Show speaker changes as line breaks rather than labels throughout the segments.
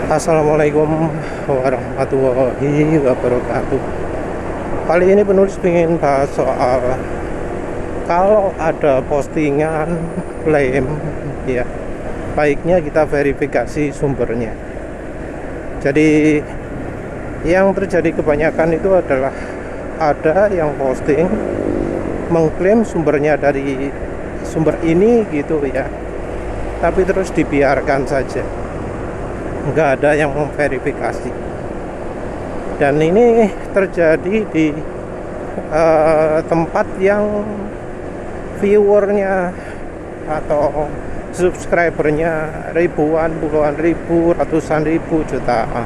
Assalamualaikum warahmatullahi wabarakatuh. Kali ini penulis ingin bahas soal kalau ada postingan klaim, ya baiknya kita verifikasi sumbernya. Jadi yang terjadi kebanyakan itu adalah ada yang posting mengklaim sumbernya dari sumber ini gitu ya, tapi terus dibiarkan saja, nggak ada yang memverifikasi. Dan ini terjadi di tempat yang viewernya atau subscribernya ribuan, puluhan ribu, ratusan ribu, jutaan.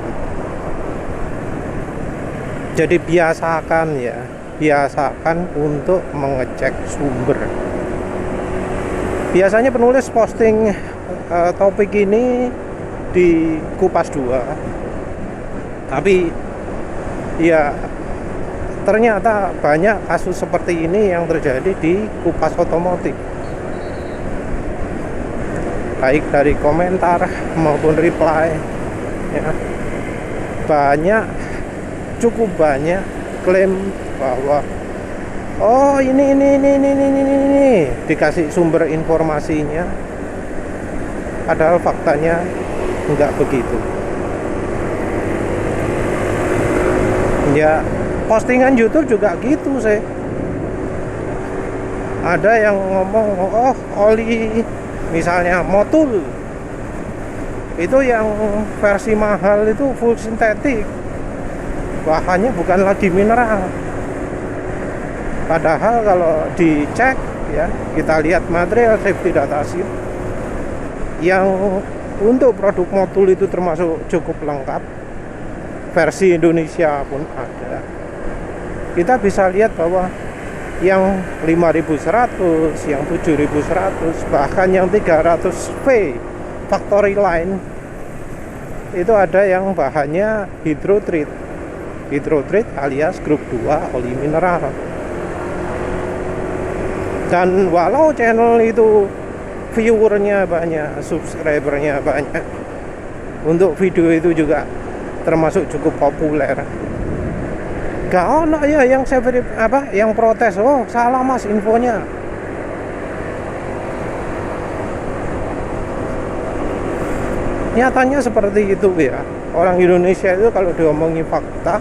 Jadi biasakan untuk mengecek sumber. Biasanya penulis posting topik ini di Kupas 2, tapi ya ternyata banyak kasus seperti ini yang terjadi di Kupas Otomotif, baik dari komentar maupun reply ya. Cukup banyak klaim bahwa ini dikasih sumber informasinya, padahal faktanya enggak begitu. Ya, postingan YouTube juga gitu sih. Ada yang ngomong, oli misalnya Motul itu yang versi mahal itu full sintetik, bahannya bukan lagi mineral. Padahal kalau dicek ya, kita lihat material safety data sheet yang untuk produk Motul itu termasuk cukup lengkap, versi Indonesia pun ada. Kita bisa lihat bahwa yang 5100, yang 7100, bahkan yang 300V factory line itu ada yang bahannya hydrotreat alias grup 2 oli mineral. Dan walau channel itu viewernya banyak, subscribernya banyak, untuk video itu juga termasuk cukup populer, gak ono ya yang yang protes, salah mas infonya. Nyatanya seperti itu ya. Orang Indonesia itu kalau diomongi fakta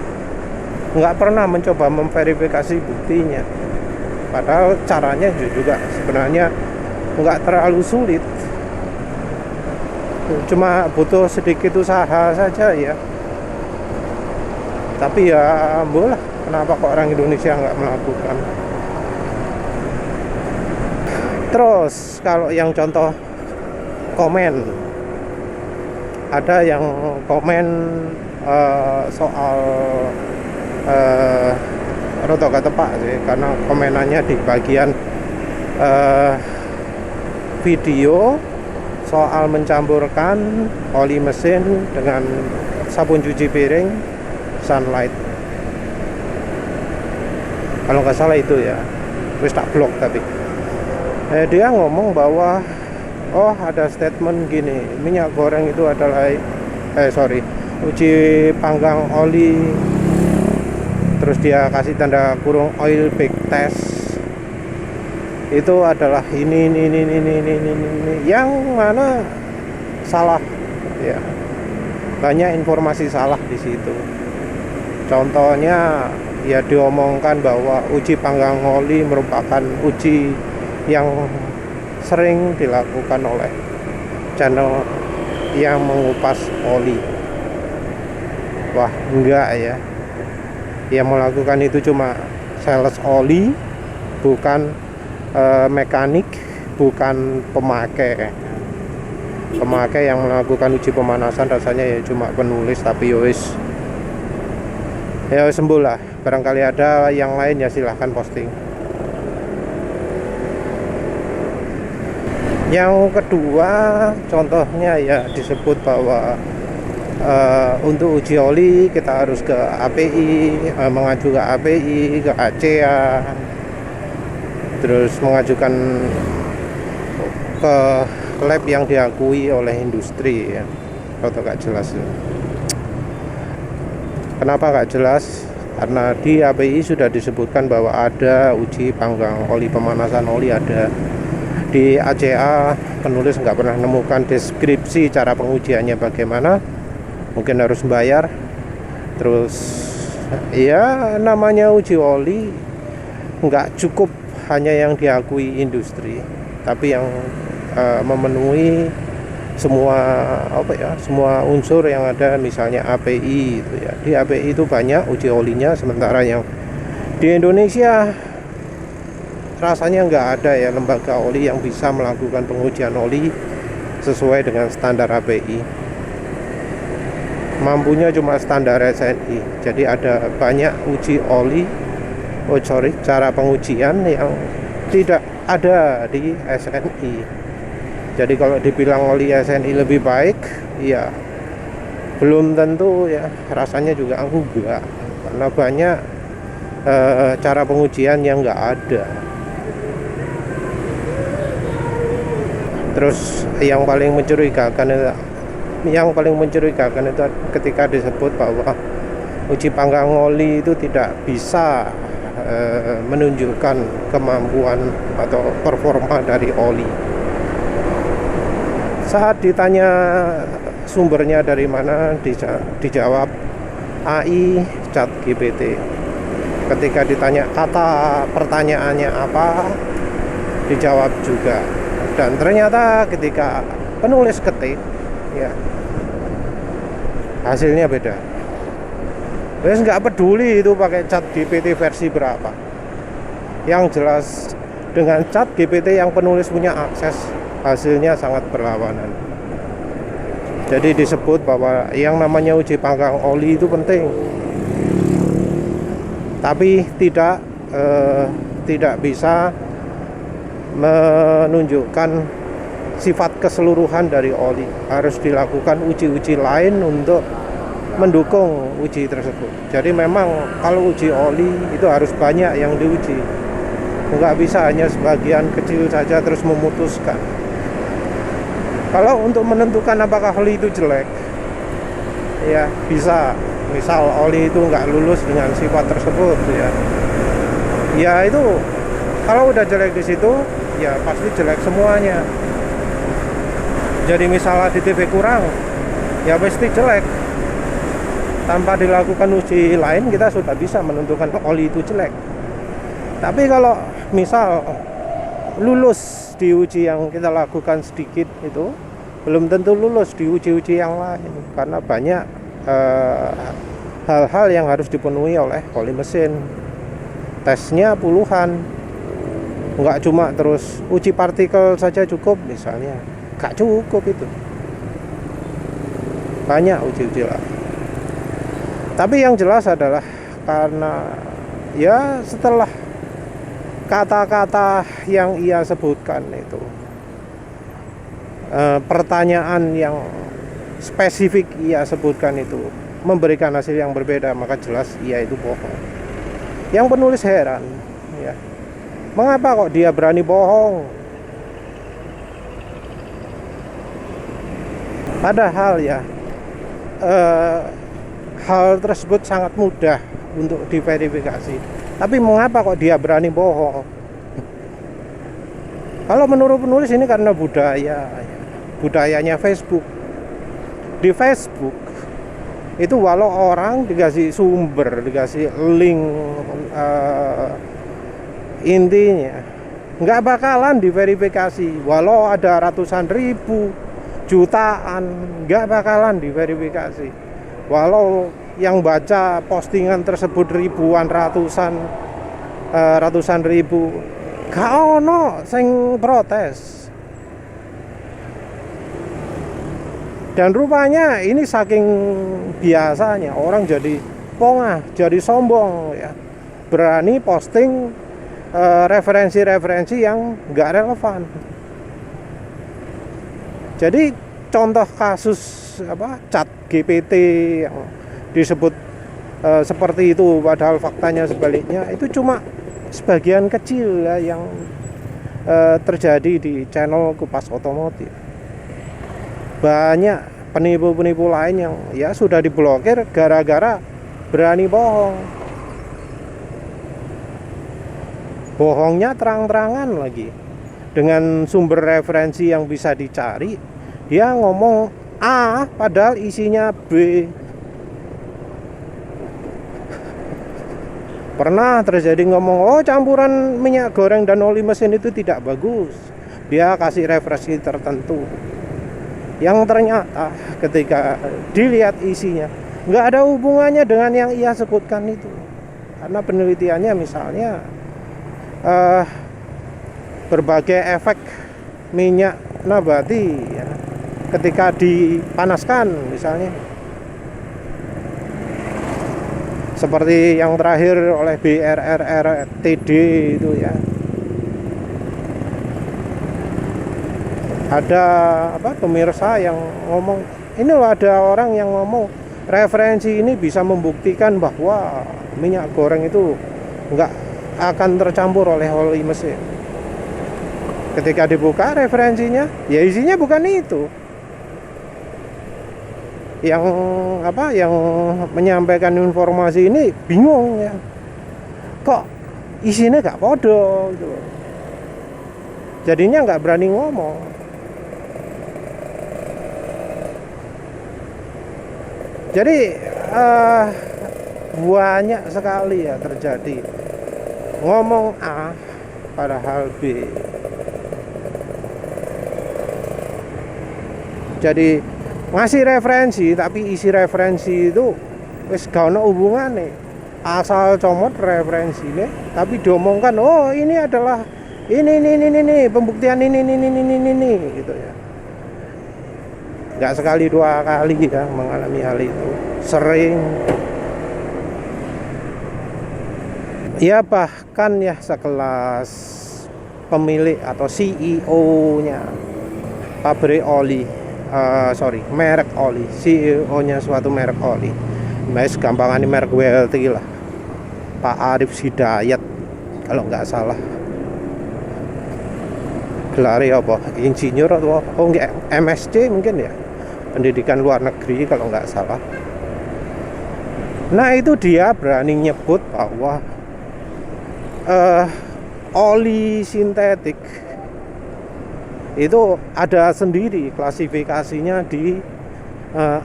nggak pernah mencoba memverifikasi buktinya, padahal caranya juga sebenarnya nggak terlalu sulit, cuma butuh sedikit usaha saja ya. Tapi ya boleh, kenapa kok orang Indonesia nggak melakukan. Terus kalau yang contoh komen, ada yang komen soal roto gak tepak sih, karena komenannya di bagian video soal mencampurkan oli mesin dengan sabun cuci piring Sunlight, kalau nggak salah itu ya, terus tak blok. Tapi dia ngomong bahwa ada statement gini, minyak goreng itu adalah uji panggang oli, terus dia kasih tanda kurung oil bake test, itu adalah ini yang mana salah ya. Banyak informasi salah di situ. Contohnya ya, diomongkan bahwa uji panggang oli merupakan uji yang sering dilakukan oleh channel yang mengupas oli. Wah, enggak ya. Yang melakukan itu cuma sales oli, bukan mekanik, bukan pemakai. Pemakai yang melakukan uji pemanasan rasanya ya cuma penulis, tapi ya sembuh lah. Barangkali ada yang lain ya silahkan posting. Yang kedua, contohnya ya disebut bahwa untuk uji oli kita harus ke API, mengacu ke API, ke ACEA, terus mengajukan ke lab yang diakui oleh industri ya. atau nggak jelas. Kenapa nggak jelas? Karena di API sudah disebutkan bahwa ada uji panggang oli, pemanasan oli ada. Di ACA penulis nggak pernah menemukan deskripsi cara pengujiannya bagaimana, mungkin harus bayar. Terus ya namanya uji oli nggak cukup hanya yang diakui industri, tapi yang memenuhi semua unsur yang ada, misalnya API itu ya. Di API itu banyak uji olinya, sementara yang di Indonesia rasanya nggak ada ya lembaga oli yang bisa melakukan pengujian oli sesuai dengan standar API. Mampunya cuma standar SNI. Jadi ada banyak uji oli, cara pengujian yang tidak ada di SNI. Jadi kalau dibilang oli SNI lebih baik, ya belum tentu ya, rasanya juga enggak, karena banyak cara pengujian yang nggak ada. Terus yang paling mencurigakan itu ketika disebut bahwa uji panggang oli itu tidak bisa menunjukkan kemampuan atau performa dari oli. Saat ditanya sumbernya dari mana, dijawab AI ChatGPT. Ketika ditanya kata pertanyaannya apa, dijawab juga. Dan ternyata ketika penulis ketik, ya hasilnya beda. Terus nggak peduli itu pakai ChatGPT versi berapa. Yang jelas dengan ChatGPT yang penulis punya akses, hasilnya sangat berlawanan. Jadi disebut bahwa yang namanya uji panggang oli itu penting, tapi tidak bisa menunjukkan sifat keseluruhan dari oli. Harus dilakukan uji-uji lain untuk mendukung uji tersebut. Jadi memang kalau uji oli itu harus banyak yang diuji, nggak bisa hanya sebagian kecil saja terus memutuskan. Kalau untuk menentukan apakah oli itu jelek, ya bisa. Misal oli itu nggak lulus dengan sifat tersebut, ya itu kalau udah jelek di situ, ya pasti jelek semuanya. Jadi misalnya di TV kurang, ya pasti jelek. Tanpa dilakukan uji lain, kita sudah bisa menentukan oli itu jelek. Tapi kalau misal lulus di uji yang kita lakukan sedikit itu, belum tentu lulus di uji-uji yang lain, karena banyak hal-hal yang harus dipenuhi oleh oli mesin. Tesnya puluhan, nggak cuma terus uji partikel saja cukup misalnya, nggak cukup itu, banyak uji-uji lah. Tapi yang jelas adalah karena ya setelah kata-kata yang ia sebutkan itu, pertanyaan yang spesifik ia sebutkan itu memberikan hasil yang berbeda, maka jelas ia itu bohong. Yang penulis heran, ya, mengapa kok dia berani bohong? Padahal ya hal tersebut sangat mudah untuk diverifikasi. Tapi mengapa kok dia berani bohong? Kalau menurut penulis ini karena budayanya Facebook. Di Facebook itu walau orang dikasih sumber, dikasih link, intinya nggak bakalan diverifikasi. Walau ada ratusan ribu, jutaan, nggak bakalan diverifikasi. Walau yang baca postingan tersebut ribuan, ratusan ribu, gak ono sing protes. Dan rupanya ini saking biasanya orang jadi pongah, jadi sombong ya, berani posting referensi-referensi yang nggak relevan. Jadi contoh kasus ChatGPT yang disebut seperti itu, padahal faktanya sebaliknya, itu cuma sebagian kecil ya yang terjadi di channel Kupas Otomotif. Banyak penipu-penipu lain yang ya sudah diblokir gara-gara berani bohong. Bohongnya terang-terangan lagi. Dengan sumber referensi yang bisa dicari, dia ngomong A padahal isinya B. Pernah terjadi ngomong, oh campuran minyak goreng dan oli mesin itu tidak bagus. Dia kasih referensi tertentu. Yang ternyata ketika dilihat isinya, nggak ada hubungannya dengan yang ia sebutkan itu. Karena penelitiannya misalnya berbagai efek minyak nabati ya, ketika dipanaskan misalnya. Seperti yang terakhir oleh BRRRTD itu ya. Ada pemirsa yang ngomong, ini loh ada orang yang ngomong referensi ini bisa membuktikan bahwa minyak goreng itu nggak akan tercampur oleh oli mesin. Ketika dibuka referensinya, ya isinya bukan itu. Yang menyampaikan informasi ini bingung ya, kok isinya nggak podo gitu. Jadinya nggak berani ngomong. Jadi banyak sekali ya terjadi ngomong A padahal B. Jadi ngasih referensi tapi isi referensi itu wis gak ono hubungane, asal comot referensinya tapi diomongkan oh ini adalah ini pembuktian ini gitu ya. Nggak sekali dua kali ya mengalami hal itu, sering ya. Bahkan ya sekelas pemilik atau CEO-nya pabrik oli, merek oli, CEO-nya suatu merek oli, mas gampangan ini merek WLT lah, Pak Arif Hidayat kalau nggak salah. Gelarnya apa? Insinyur atau enggak, MSc mungkin ya, pendidikan luar negeri kalau nggak salah. Nah itu dia berani nyebut bahwa oli sintetik itu ada sendiri klasifikasinya di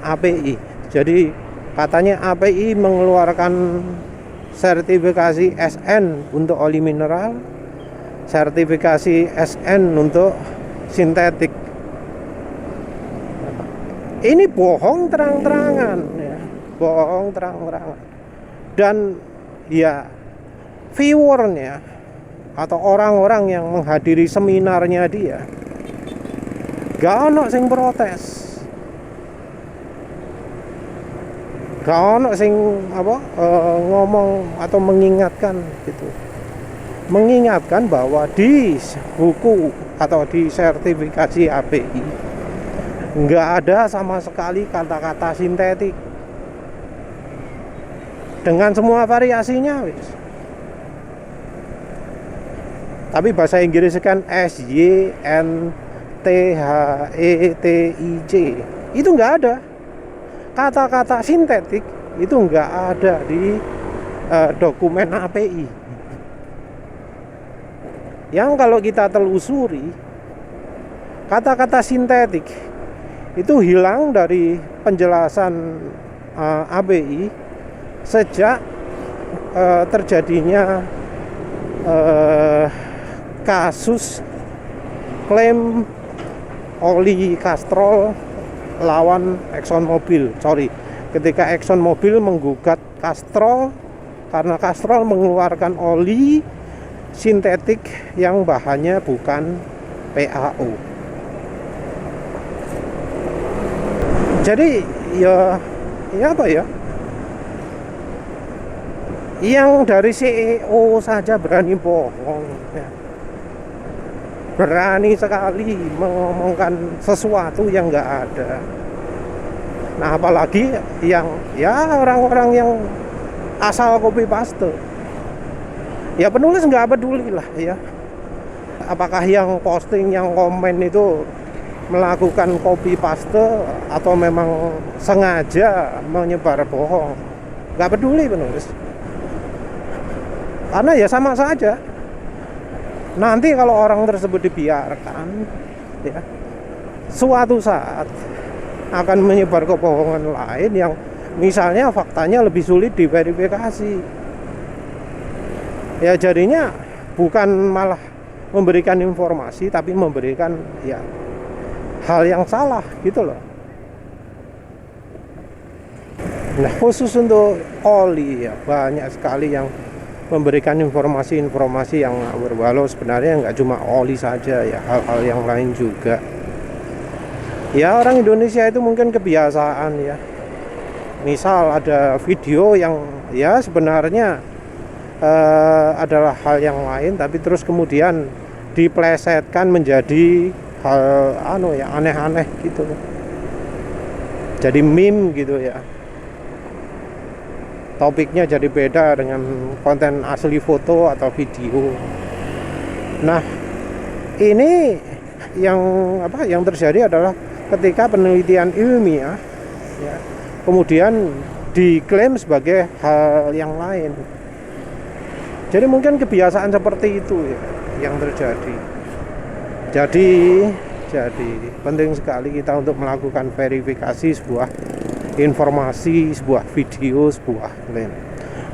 API. Jadi katanya API mengeluarkan sertifikasi SN untuk oli mineral, sertifikasi SN untuk sintetik. Ini bohong terang-terangan ya, bohong terang-terangan. Dan ya viewernya atau orang-orang yang menghadiri seminarnya dia gak ono sing protes, gak ono sing ngomong atau mengingatkan gitu, mengingatkan bahwa di buku atau di sertifikasi API nggak ada sama sekali kata-kata sintetik dengan semua variasinya wis. Tapi bahasa Inggris kan SYNTHETIC itu nggak ada kata-kata sintetik, itu nggak ada di dokumen API. Yang kalau kita telusuri, kata-kata sintetik itu hilang dari penjelasan API sejak terjadinya kasus klaim oli Castrol lawan Exxon Mobil. Ketika Exxon Mobil menggugat Castrol karena Castrol mengeluarkan oli sintetik yang bahannya bukan PAO. Jadi ya apa ya? Yang dari CEO saja berani bohong ya. Berani sekali mengomongkan sesuatu yang nggak ada. Nah apalagi yang ya orang-orang yang asal copy paste. Ya penulis nggak peduli lah ya. Apakah yang posting, yang komen itu melakukan copy paste atau memang sengaja menyebar bohong. Nggak peduli penulis, karena ya sama saja. Nanti kalau orang tersebut dibiarkan, ya, suatu saat akan menyebar kebohongan lain yang misalnya faktanya lebih sulit diverifikasi. Ya jadinya bukan malah memberikan informasi, tapi memberikan ya hal yang salah gitu loh. Nah, khusus untuk oli ya banyak sekali yang memberikan informasi-informasi yang ngawur, walau sebenarnya nggak cuma oli saja ya, hal-hal yang lain juga. Ya orang Indonesia itu mungkin kebiasaan ya, misal ada video yang ya sebenarnya adalah hal yang lain, tapi terus kemudian diplesetkan menjadi hal yang aneh-aneh gitu, jadi meme gitu ya, topiknya jadi beda dengan konten asli foto atau video. Nah ini yang terjadi adalah ketika penelitian ilmiah ya, kemudian diklaim sebagai hal yang lain. Jadi mungkin kebiasaan seperti itu ya yang terjadi. Jadi penting sekali kita untuk melakukan verifikasi sebuah informasi, sebuah video, sebuah klaim.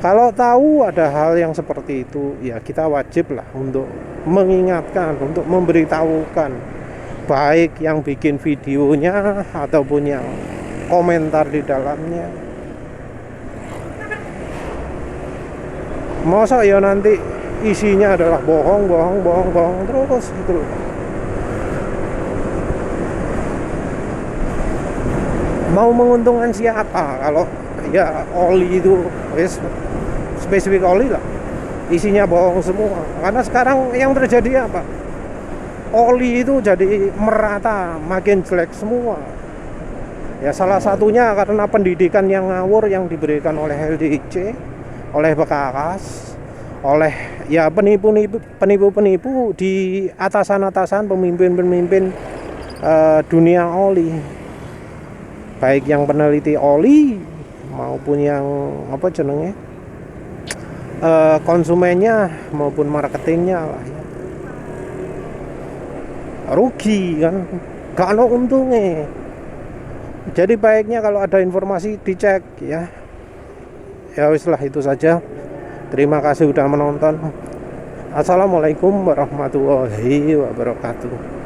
Kalau tahu ada hal yang seperti itu, ya kita wajib lah untuk mengingatkan, untuk memberitahukan, baik yang bikin videonya ataupun yang komentar di dalamnya. Masa ya nanti isinya adalah bohong terus gitu. Mau menguntungkan siapa kalau ya oli itu spesifik oli lah, isinya bohong semua. Karena sekarang yang terjadi apa? Oli itu jadi merata, makin jelek semua. Ya salah satunya karena pendidikan yang ngawur yang diberikan oleh LDIC, oleh Bekas, oleh ya penipu-penipu di atasan-atasan, pemimpin-pemimpin dunia oli, baik yang peneliti oli maupun yang konsumennya maupun marketingnya lah ya. Rugi kan, gak ada untungnya. Jadi baiknya kalau ada informasi dicek ya. Ya wis lah, itu saja. Terima kasih sudah menonton. Assalamualaikum warahmatullahi wabarakatuh.